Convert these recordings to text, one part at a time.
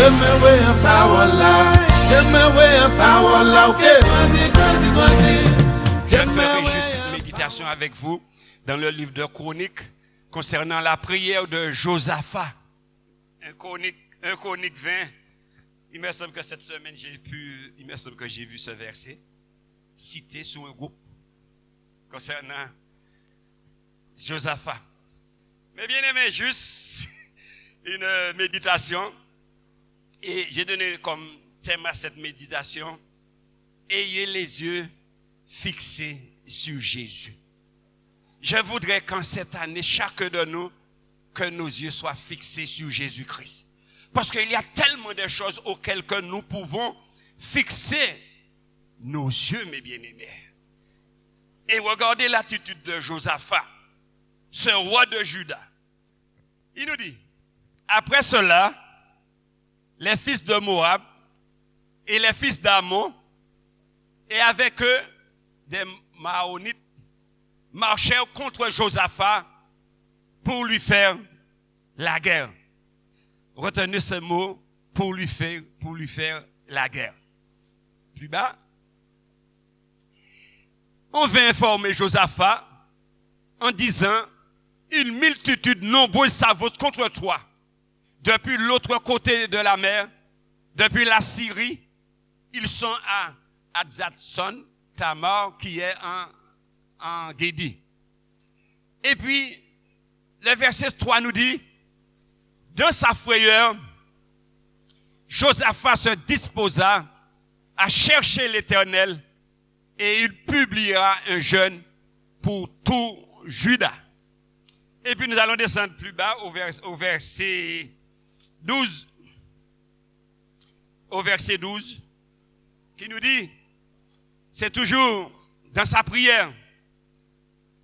Je ferai juste une méditation avec vous dans le livre de Chroniques concernant la prière de Josaphat. Un Chronique 20. Il me semble que cette semaine, j'ai vu ce verset cité sur un groupe concernant Josaphat. Mais bien aimé, juste une méditation. Et j'ai donné comme thème à cette méditation: ayez les yeux fixés sur Jésus. Je voudrais qu'en cette année, chacun de nous, que nos yeux soient fixés sur Jésus-Christ. Parce qu'il y a tellement de choses auxquelles que nous pouvons fixer nos yeux, mes bien-aimés. Et regardez l'attitude de Josaphat, ce roi de Juda. Il nous dit, après cela, les fils de Moab et les fils d'Ammon, et avec eux, des Maonites, marchèrent contre Josaphat pour lui faire la guerre. Retenez ce mot, pour lui faire la guerre. Plus bas, on vint informer Josaphat en disant, une multitude nombreuse s'avance contre toi, depuis l'autre côté de la mer, depuis la Syrie. Ils sont à Adzatson, Tamar, qui est en Guédi. Et puis, le verset 3 nous dit, dans sa frayeur, Josaphat se disposa à chercher l'Éternel et il publiera un jeûne pour tout Juda. Et puis nous allons descendre plus bas au verset 12. Au verset 12, qui nous dit, c'est toujours dans sa prière,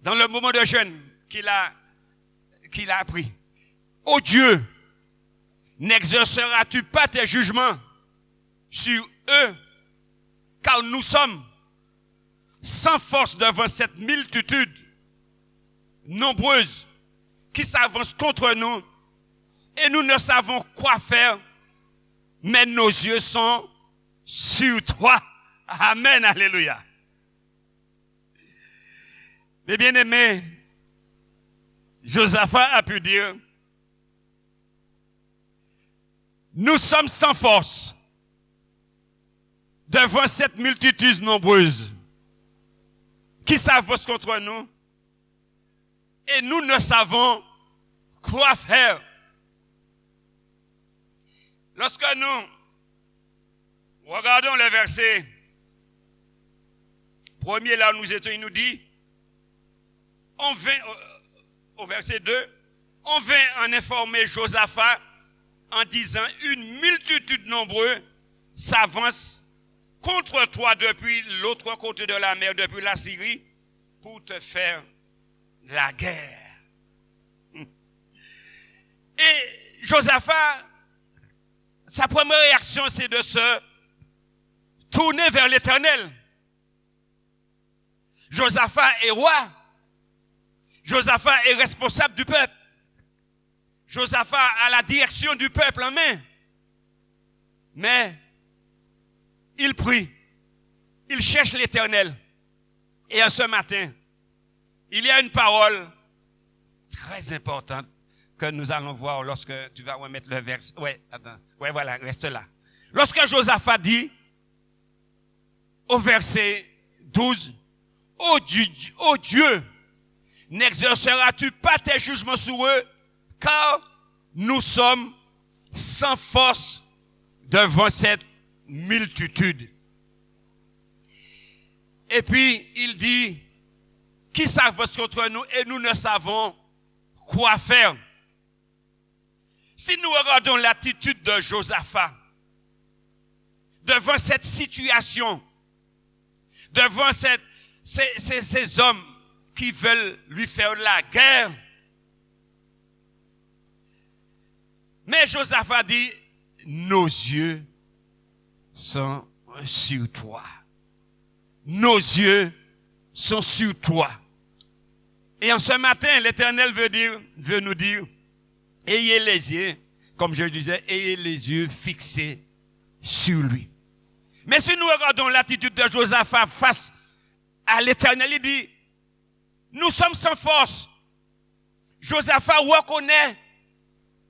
dans le moment de jeûne qu'il a appris. Ô Dieu, n'exerceras-tu pas tes jugements sur eux, car nous sommes sans force devant cette multitude nombreuse qui s'avance contre nous, et nous ne savons quoi faire, mais nos yeux sont sur toi. Amen, alléluia. Mais bien aimés, Josaphat a pu dire, nous sommes sans force devant cette multitude nombreuse qui s'avance contre nous, et nous ne savons quoi faire. Lorsque nous regardons le verset premier, là où nous étions, il nous dit, on vint, au verset 2, on vint en informer Josaphat en disant, une multitude nombreuse s'avance contre toi depuis l'autre côté de la mer, depuis la Syrie, pour te faire la guerre. Et Josaphat, sa première réaction, c'est de se tourner vers l'Éternel. Josaphat est roi. Josaphat est responsable du peuple. Josaphat a la direction du peuple en main. Mais il prie. Il cherche l'Éternel. Et en ce matin, il y a une parole très importante que nous allons voir lorsque tu vas remettre le verset. Voilà, reste là. Lorsque Josaphat dit, au verset 12, ô Dieu, n'exerceras-tu pas tes jugements sur eux, car nous sommes sans force devant cette multitude. Et puis, il dit, qui s'avance contre nous et nous ne savons quoi faire. Si nous regardons l'attitude de Josaphat devant cette situation, devant ces hommes qui veulent lui faire la guerre, mais Josaphat dit, nos yeux sont sur toi. Nos yeux sont sur toi. Et en ce matin, l'Éternel veut nous dire, ayez les yeux comme je le disais, ayez les yeux fixés sur lui. Mais si nous regardons l'attitude de Josaphat face à l'Éternel, il dit, nous sommes sans force. Josaphat reconnaît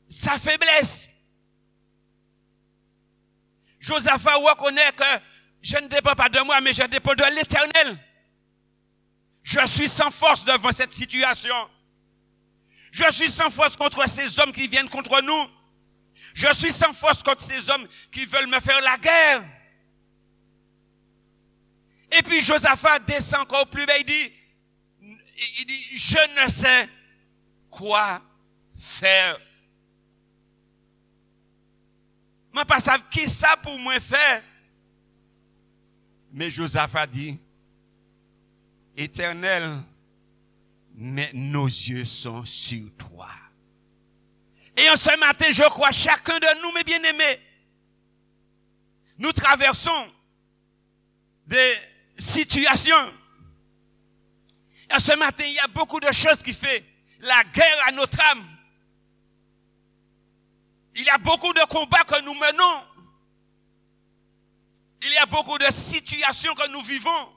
sa faiblesse. Josaphat reconnaît que je ne dépends pas de moi, mais je dépends de l'Éternel. Je suis sans force devant cette situation. Je suis sans force contre ces hommes qui viennent contre nous. Je suis sans force contre ces hommes qui veulent me faire la guerre. Et puis Josaphat descend encore plus bas, il dit, je ne sais quoi faire. Je ne sais pas qui ça pour moi faire. Mais Josaphat dit, Éternel, mais nos yeux sont sur toi. Et en ce matin, je crois, chacun de nous, mes bien-aimés, nous traversons des situations. Et ce matin, il y a beaucoup de choses qui font la guerre à notre âme. Il y a beaucoup de combats que nous menons. Il y a beaucoup de situations que nous vivons.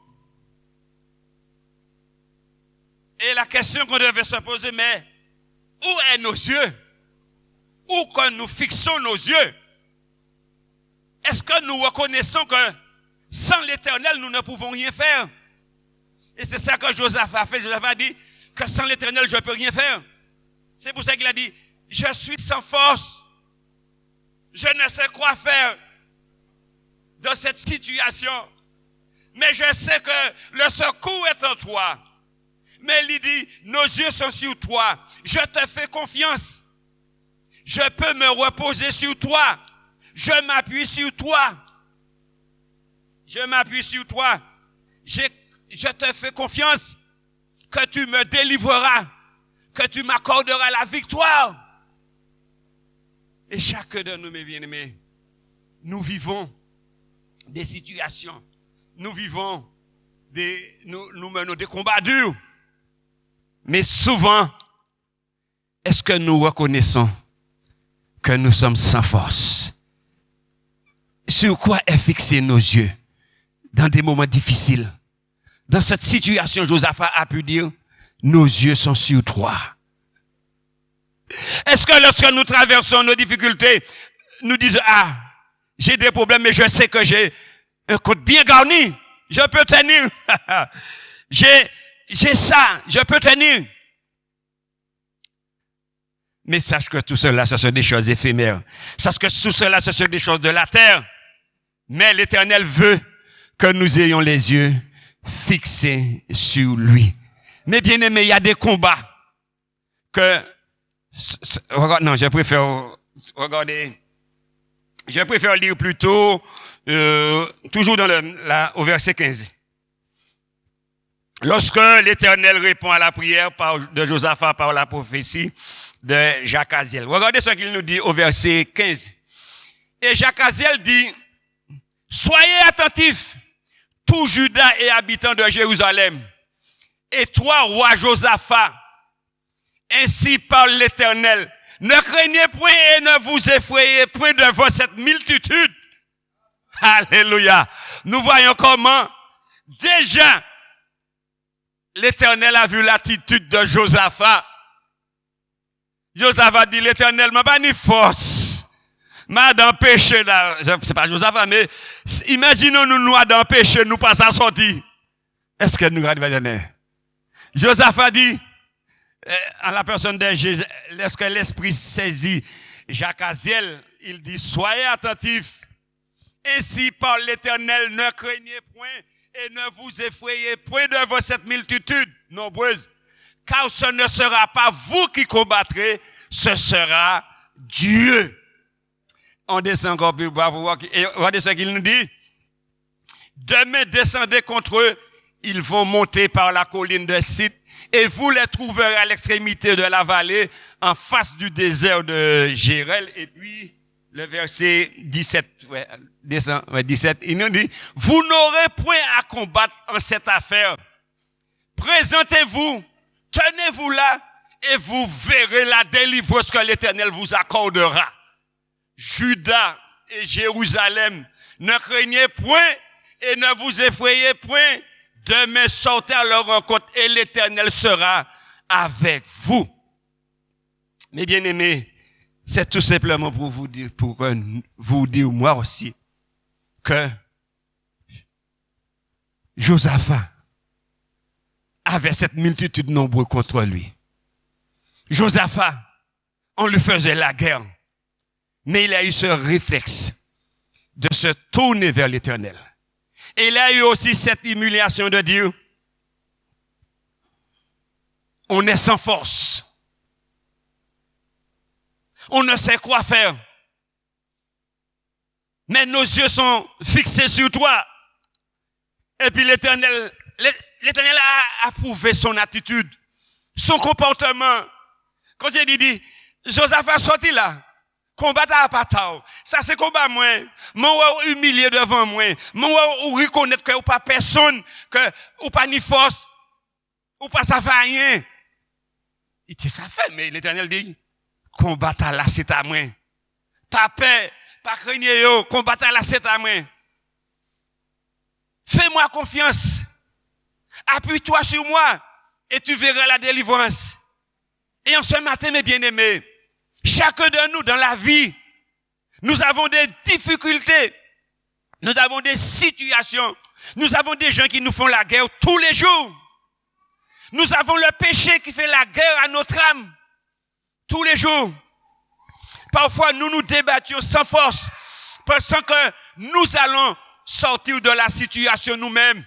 Et la question qu'on devait se poser, mais où sont nos yeux? Où que nous fixons nos yeux? Est-ce que nous reconnaissons que sans l'Éternel, nous ne pouvons rien faire? Et c'est ça que Josaphat a fait. Josaphat a dit que sans l'Éternel, je ne peux rien faire. C'est pour ça qu'il a dit, je suis sans force. Je ne sais quoi faire dans cette situation. Mais je sais que le secours est en toi. Mais il dit, nos yeux sont sur toi. Je te fais confiance. Je peux me reposer sur toi. Je m'appuie sur toi. Je m'appuie sur toi. Je te fais confiance que tu me délivreras, que tu m'accorderas la victoire. Et chacun de nous, mes bien-aimés, nous vivons des situations. Nous vivons nous menons des combats durs. Mais souvent, est-ce que nous reconnaissons que nous sommes sans force? Sur quoi est fixé nos yeux dans des moments difficiles? Dans cette situation, Josaphat a pu dire, nos yeux sont sur toi. Est-ce que lorsque nous traversons nos difficultés, nous disons, j'ai des problèmes, mais je sais que j'ai un compte bien garni. Je peux tenir. J'ai ça, je peux tenir. Mais sache que tout cela, ce sont des choses éphémères. Sache que tout cela, ce sont des choses de la terre. Mais l'Éternel veut que nous ayons les yeux fixés sur lui. Mais bien aimé, il y a des combats que... Non, je préfère regarder... Je préfère lire plutôt, toujours au verset 15. Lorsque l'Éternel répond à la prière de Josaphat par la prophétie de Jacaziel. Regardez ce qu'il nous dit au verset 15. Et Jacaziel dit, soyez attentifs, tous Juda et habitants de Jérusalem, et toi, roi Josaphat, ainsi parle l'Éternel, ne craignez point et ne vous effrayez point devant cette multitude. Alléluia. Nous voyons comment déjà l'Éternel a vu l'attitude de Josaphat. Josaphat dit, l'Éternel m'a pas ni force. M'a d'empêcher là. C'est pas Josaphat, mais imaginons-nous, nous, d'empêcher, nous pas à sortir. Est-ce que nous regardons? Josaphat dit, en la personne de Jésus, lorsque l'Esprit saisit Jacaziel, il dit, soyez attentifs. Ainsi par l'Éternel, ne craignez point et ne vous effrayez point devant cette multitude nombreuse, car ce ne sera pas vous qui combattrez, ce sera Dieu. On descend encore plus bas pour voir. Et regardez ce qu'il nous dit. Demain, descendez contre eux. Ils vont monter par la colline de Site et vous les trouverez à l'extrémité de la vallée, en face du désert de Jérel. Et puis, le verset 17, 17, il nous dit, vous n'aurez point à combattre en cette affaire. Présentez-vous, tenez-vous là, et vous verrez la délivrance que l'Éternel vous accordera. Juda et Jérusalem, ne craignez point et ne vous effrayez point. Demain sortez à leur rencontre et l'Éternel sera avec vous. Mes bien-aimés, c'est tout simplement pour vous dire moi aussi que Josaphat avait cette multitude nombreuse contre lui. Josaphat, on lui faisait la guerre, mais il a eu ce réflexe de se tourner vers l'Éternel. Et il a eu aussi cette humiliation de dire, on est sans force. On ne sait quoi faire. Mais nos yeux sont fixés sur toi. Et puis l'Éternel a approuvé son attitude, son comportement. Quand il dit, Josaphat sorti là, combattre à Patao. Ça c'est combat moi. Moi humilié devant moi. Moi ou reconnaître que ou pas personne, que ou pas ni force, ou pas ça fait rien. Il dit ça fait, mais l'Éternel dit, combattre là c'est à moi. Pas peur, pas craigner yo, combattre là c'est à moi. Fais-moi confiance. Appuie-toi sur moi et tu verras la délivrance. Et en ce matin, mes bien-aimés, chacun de nous dans la vie, nous avons des difficultés, nous avons des situations, nous avons des gens qui nous font la guerre tous les jours. Nous avons le péché qui fait la guerre à notre âme tous les jours. Parfois, nous nous débattions sans force, pensant que nous allons sortir de la situation nous-mêmes.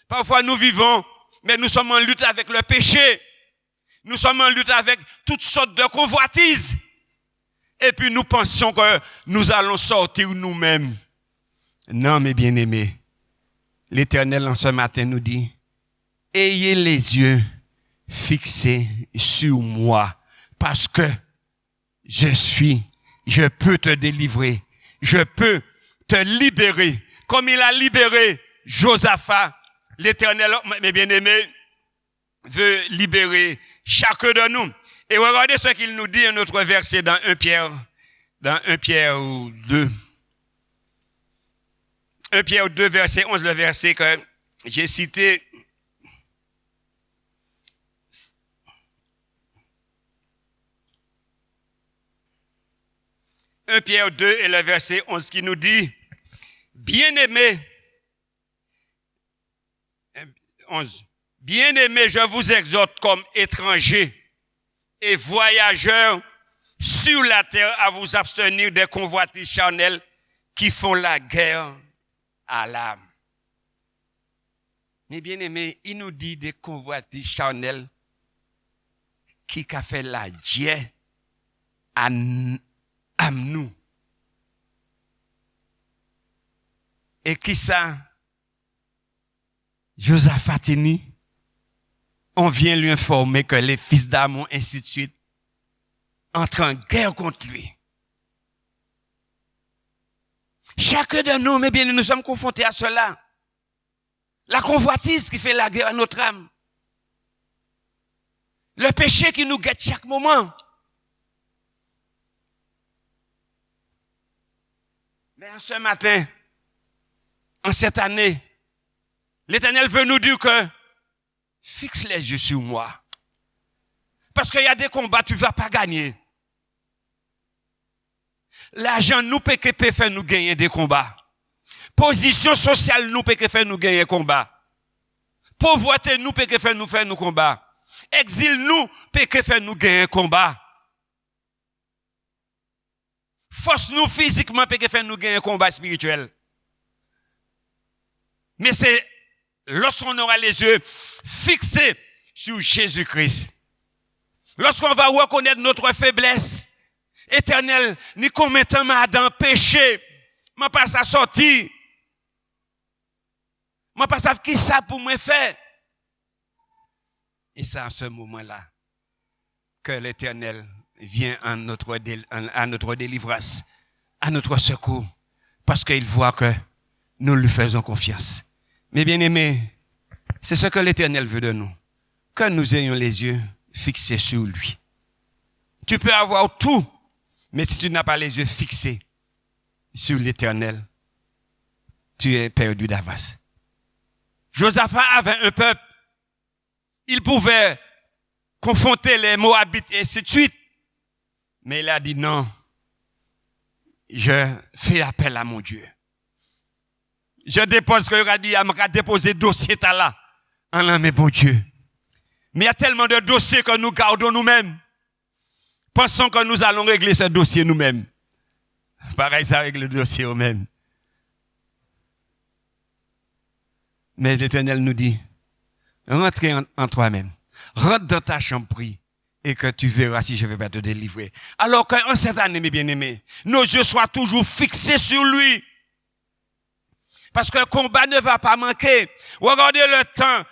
Parfois, nous vivons, mais nous sommes en lutte avec le péché. Nous sommes en lutte avec toutes sortes de convoitises. Et puis, nous pensions que nous allons sortir nous-mêmes. Non, mes bien-aimés. L'Éternel, en ce matin, nous dit, ayez les yeux fixés sur moi, parce que je peux te délivrer. Je peux te libérer. Comme il a libéré Josaphat, l'Éternel, mes bien-aimés, veut libérer chacun de nous. Et regardez ce qu'il nous dit, un autre verset dans 1 Pierre 2. 1 Pierre 2, verset 11, le verset que j'ai cité. « 1 Pierre 2 et le verset 11 qui nous dit, bien-aimés, 11, bien-aimés, je vous exhorte comme étrangers et voyageurs sur la terre à vous abstenir des convoitises charnelles qui font la guerre à l'âme. » Mais bien-aimés, il nous dit des convoitises charnelles qui a fait la guerre à nous. Et qui ça? Josaphatini, on vient lui informer que les fils d'Amon, ainsi de suite, entrent en guerre contre lui. Chacun de nous, mais bien, nous sommes confrontés à cela. La convoitise qui fait la guerre à notre âme. Le péché qui nous guette chaque moment. Mais en ce matin, en cette année, l'Éternel veut nous dire que fixe les yeux sur moi. Parce qu'il y a des combats, tu ne vas pas gagner. L'argent nous peut faire nous gagner des combats. Position sociale nous peut faire nous gagner des combats. Pauvreté nous peut faire nous combats. Exil nous peut faire nous gagner des combats. Force nous physiquement peut faire nous gagner un combat spirituel. Mais c'est lorsqu'on aura les yeux fixés sur Jésus-Christ. Lorsqu'on va reconnaître notre faiblesse. Éternel, ni combien de temps m'a dans péché, m'a pas ça sorti. M'a pas ça qui ça pour moi faire. Et c'est à ce moment-là que l'Éternel vient à notre délivrance, à notre secours, parce qu'il voit que nous lui faisons confiance. Mais bien aimés, c'est ce que l'Éternel veut de nous, que nous ayons les yeux fixés sur lui. Tu peux avoir tout, Mais si tu n'as pas les yeux fixés sur l'Éternel, tu es perdu d'avance. Josaphat avait un peuple. Il pouvait confronter les Moabites et ainsi de suite. Mais il a dit non. Je fais appel à mon Dieu. Je dépose, que il a dit, il m'a déposé dossier là. En mais bon Dieu. Mais il y a tellement de dossiers que nous gardons nous-mêmes. Pensons que nous allons régler ce dossier nous-mêmes. Pareil, ça règle le dossier nous-mêmes. Mais l'Éternel nous dit, rentre en toi-même. Rentre dans ta chambre, prie. Et que tu verras si je vais pas te délivrer. Alors qu'en cette année, mes bien-aimés, nos yeux soient toujours fixés sur lui. Parce que le combat ne va pas manquer. Regardez le temps,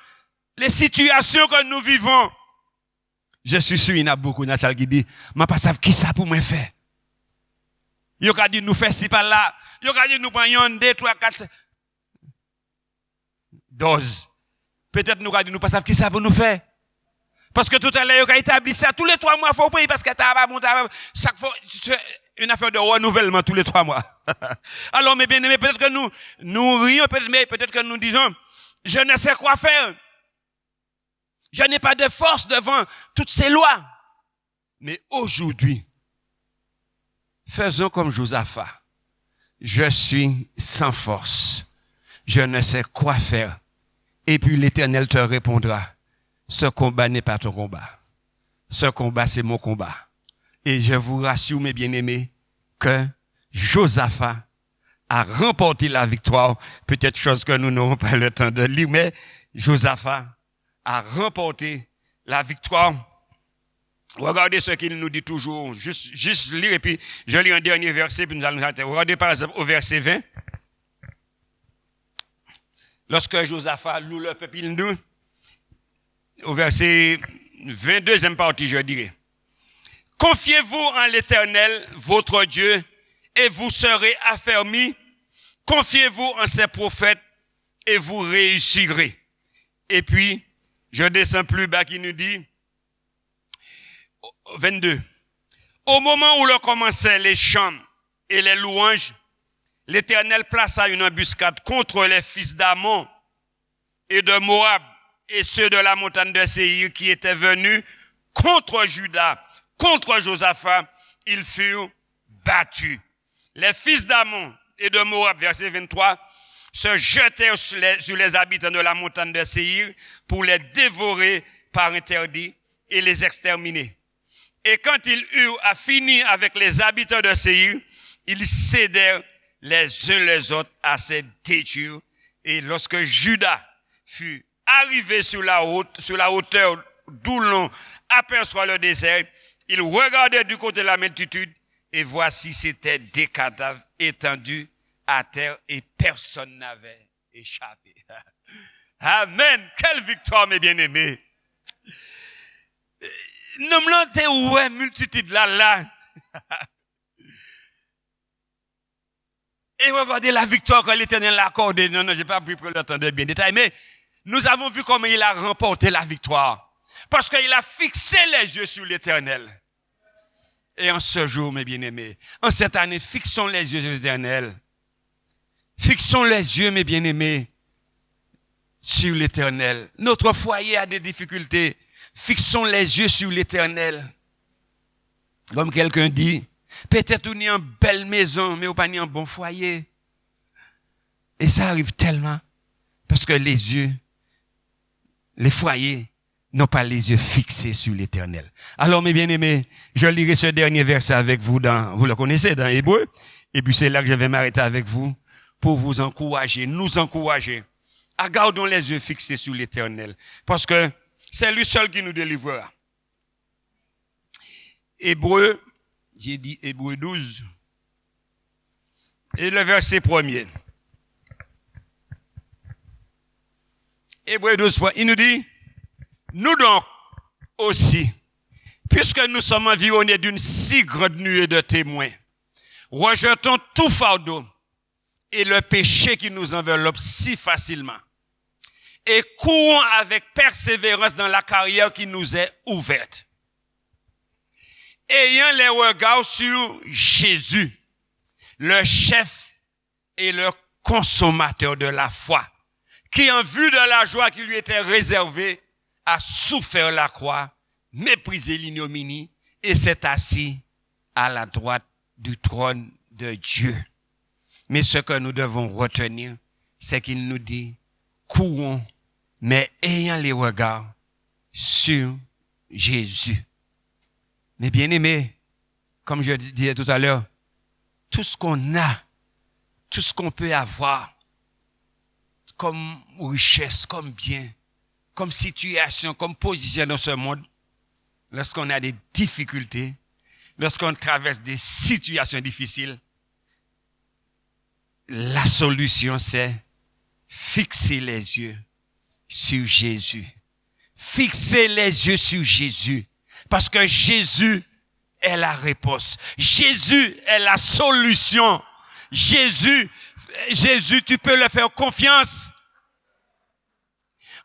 les situations que nous vivons. Je suis sûr, il y en a beaucoup dans salle qui dit, mais pas savent qui ça pour me faire. Il y a dit nous faire ci par là. Il y a dit nous prenons 2, 3, 4, 12. Peut-être nous avons dit nous pas savent qui ça pour nous faire. Parce que tout à l'heure, il a établi ça tous les 3 mois, il faut payer parce que chaque fois, une affaire de renouvellement tous les 3 mois. Alors, mes bien-aimés, peut-être que nous rions, mais peut-être que nous disons, je ne sais quoi faire. Je n'ai pas de force devant toutes ces lois. Mais aujourd'hui, faisons comme Josaphat. Je suis sans force. Je ne sais quoi faire. Et puis l'Éternel te répondra. Ce combat n'est pas ton combat. Ce combat, c'est mon combat. Et je vous rassure, mes bien-aimés, que Josaphat a remporté la victoire. Peut-être chose que nous n'aurons pas le temps de lire, mais Josaphat a remporté la victoire. Regardez ce qu'il nous dit toujours. Juste lire et puis je lis un dernier verset puis nous allons arrêter. Regardez par exemple au verset 20. Lorsque Josaphat loue le peuple, il nous au verset 22e partie, je dirais. Confiez-vous en l'Éternel, votre Dieu, et vous serez affermis. Confiez-vous en ses prophètes, et vous réussirez. Et puis, je descends plus bas qui nous dit, 22. Au moment où l'on commençait les chants et les louanges, l'Éternel plaça une embuscade contre les fils d'Ammon et de Moab, et ceux de la montagne de Séhir qui étaient venus contre Juda, contre Josaphat, ils furent battus. Les fils d'Ammon et de Moab, verset 23, se jetèrent sur les habitants de la montagne de Séhir pour les dévorer par interdit et les exterminer. Et quand ils eurent à finir avec les habitants de Séhir, ils cédèrent les uns les autres à ces détruire. Et lorsque Juda fut arrivé sur la hauteur d'où l'on aperçoit le désert, il regardait du côté de la multitude et voici c'était des cadavres étendus à terre et personne n'avait échappé. Amen. Quelle victoire, mes bien-aimés. Nous me ouais, multitude là. Et regardez la victoire que l'Éternel a accordée. Non, j'ai pas pris le temps de bien détailler, mais nous avons vu comment il a remporté la victoire. Parce qu'il a fixé les yeux sur l'Éternel. Et en ce jour, mes bien-aimés, en cette année, fixons les yeux sur l'Éternel. Fixons les yeux, mes bien-aimés, sur l'Éternel. Notre foyer a des difficultés. Fixons les yeux sur l'Éternel. Comme quelqu'un dit, peut-être on est en belle maison, mais on pas en bon foyer. Et ça arrive tellement. Parce que les foyers n'ont pas les yeux fixés sur l'Éternel. Alors, mes bien-aimés, je lirai ce dernier verset avec vous vous le connaissez dans Hébreu. Et puis c'est là que je vais m'arrêter avec vous pour vous encourager, nous encourager à garder les yeux fixés sur l'Éternel. Parce que c'est lui seul qui nous délivrera. Hébreu, j'ai dit Hébreu 12. Et le verset 1er. Hébreu 12, il nous dit, nous donc aussi, puisque nous sommes environnés d'une si grande nuée de témoins, rejetons tout fardeau et le péché qui nous enveloppe si facilement, et courons avec persévérance dans la carrière qui nous est ouverte. ayant les regards sur Jésus, le chef et le consommateur de la foi, qui en vue de la joie qui lui était réservée, a souffert la croix, méprisé l'ignominie et s'est assis à la droite du trône de Dieu. Mais ce que nous devons retenir, c'est qu'il nous dit, courons, mais ayant les regards sur Jésus. Mais bien aimés, comme je disais tout à l'heure, tout ce qu'on a, tout ce qu'on peut avoir, comme richesse, comme bien, comme situation, comme position dans ce monde, lorsqu'on a des difficultés, lorsqu'on traverse des situations difficiles, la solution c'est fixer les yeux sur Jésus. Fixer les yeux sur Jésus. Parce que Jésus est la réponse. Jésus est la solution. Jésus, tu peux le faire confiance.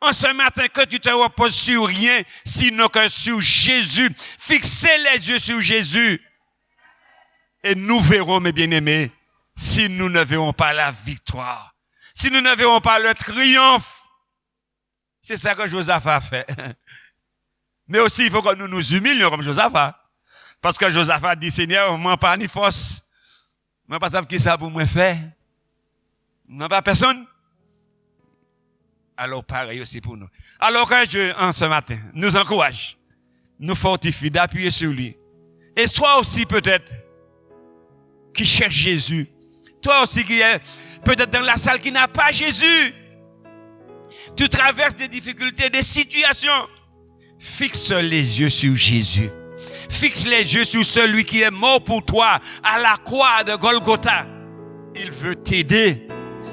En ce matin, que tu te reposes sur rien, sinon que sur Jésus. Fixez les yeux sur Jésus. Et nous verrons, mes bien-aimés, si nous ne verrons pas la victoire. Si nous ne verrons pas le triomphe. C'est ça que Josaphat a fait. Mais aussi, il faut que nous nous humilions comme Josaphat. Parce que Josaphat dit, Seigneur, moi pas ni force. Moi pas savoir qui ça pour moi faire. Moi pas personne. Alors pareil aussi pour nous. Alors que Dieu, en ce matin, nous encourage, nous fortifie d'appuyer sur lui. Et toi aussi peut-être, qui cherche Jésus. Toi aussi qui est peut-être dans la salle qui n'a pas Jésus. Tu traverses des difficultés, des situations. Fixe les yeux sur Jésus. Fixe les yeux sur celui qui est mort pour toi à la croix de Golgotha. Il veut t'aider.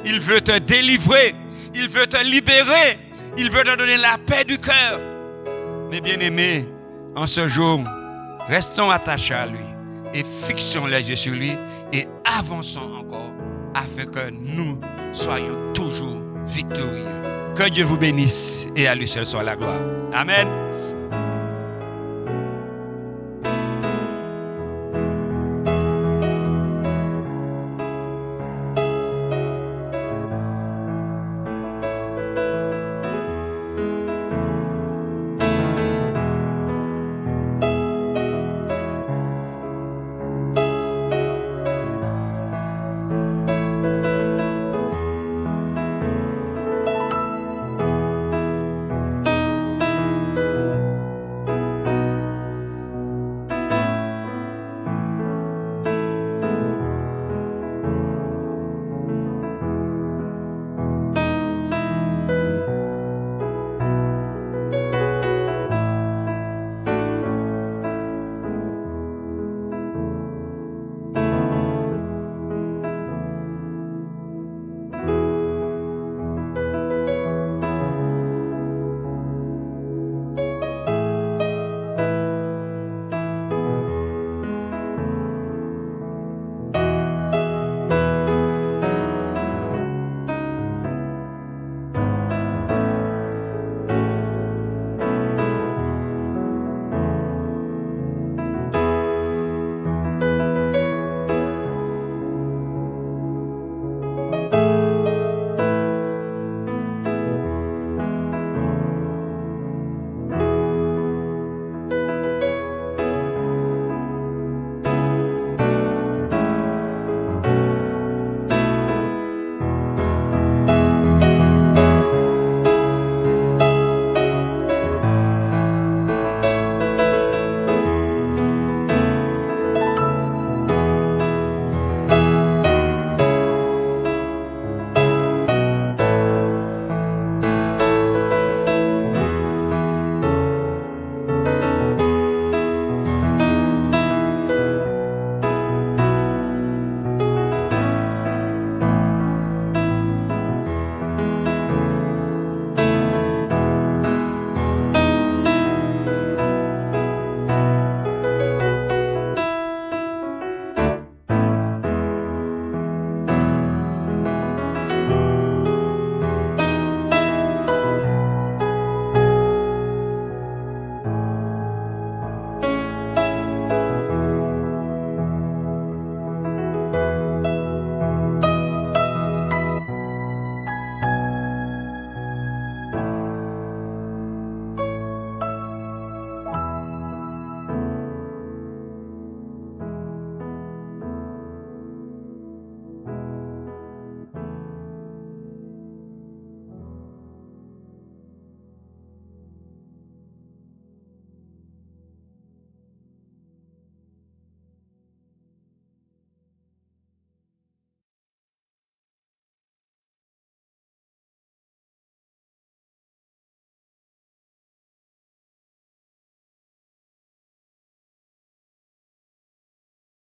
Il veut te délivrer. Il veut te libérer. Il veut te donner la paix du cœur. Mes bien-aimés, en ce jour, restons attachés à lui et fixons les yeux sur lui et avançons encore afin que nous soyons toujours victorieux. Que Dieu vous bénisse et à lui seul soit la gloire. Amen.